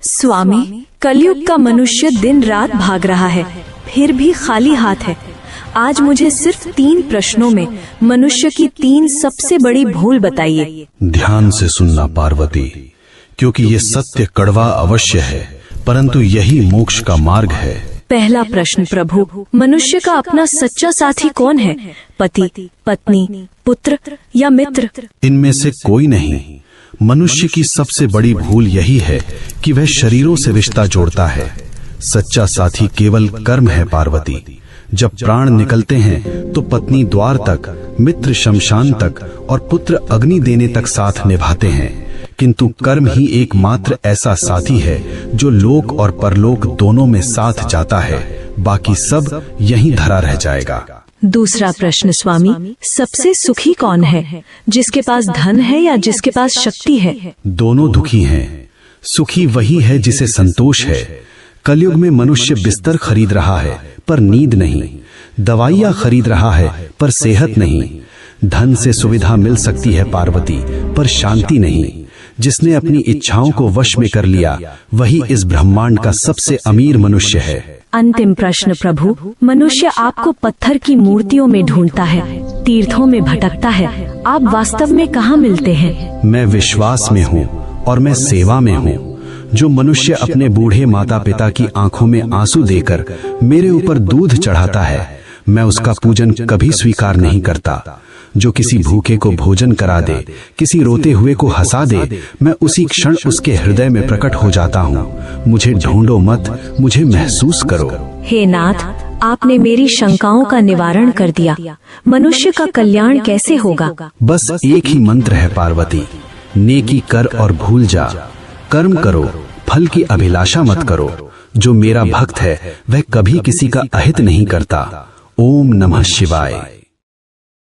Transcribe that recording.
स्वामी, कलयुग का मनुष्य दिन रात भाग रहा है, फिर भी खाली हाथ है। आज मुझे सिर्फ 3 प्रश्नों में मनुष्य की 3 सबसे बड़ी भूल बताइए। ध्यान से सुनना पार्वती, क्योंकि ये सत्य कड़वा अवश्य है, परंतु यही मोक्ष का मार्ग है। पहला प्रश्न प्रभु, मनुष्य का अपना सच्चा साथी कौन है? पति, पत्नी, पुत्र या मित्र? इनमें से कोई नहीं। मनुष्य की सबसे बड़ी भूल यही है कि वह शरीरों से रिश्ता जोड़ता है। सच्चा साथी केवल कर्म है पार्वती। जब प्राण निकलते हैं तो पत्नी द्वार तक, मित्र शमशान तक और पुत्र अग्नि देने तक साथ निभाते हैं, किंतु कर्म ही एकमात्र ऐसा साथी है जो लोक और परलोक दोनों में साथ जाता है। बाकी सब यहीं धरा रह जाएगा। दूसरा प्रश्न स्वामी, सबसे सुखी कौन है? जिसके पास धन है या जिसके पास शक्ति है? दोनों दुखी हैं। सुखी वही है जिसे संतोष है। कलयुग में मनुष्य बिस्तर खरीद रहा है पर नींद नहीं, दवाइयाँ खरीद रहा है पर सेहत नहीं। धन से सुविधा मिल सकती है पार्वती, पर शांति नहीं। जिसने अपनी इच्छाओं को वश में कर लिया वही इस ब्रह्मांड का सबसे अमीर मनुष्य है। अंतिम प्रश्न प्रभु, मनुष्य आपको पत्थर की मूर्तियों में ढूंढता है, तीर्थों में भटकता है, आप वास्तव में कहाँ मिलते हैं? मैं विश्वास में हूँ और मैं सेवा में हूँ। जो मनुष्य अपने बूढ़े माता पिता की आंखों में आंसू देकर मेरे ऊपर दूध चढ़ाता है, मैं उसका पूजन कभी स्वीकार नहीं करता। जो किसी भूखे को भोजन करा दे, किसी रोते हुए को हंसा दे, मैं उसी क्षण उसके हृदय में प्रकट हो जाता हूँ। मुझे ढूंढो मत, मुझे महसूस करो। हे नाथ, आपने मेरी शंकाओं का निवारण कर दिया। मनुष्य का कल्याण कैसे होगा? बस एक ही मंत्र है पार्वती, नेकी कर और भूल जा। कर्म करो, फल की अभिलाषा मत करो। जो मेरा भक्त है वह कभी किसी का अहित नहीं करता। ओम नमः शिवाय।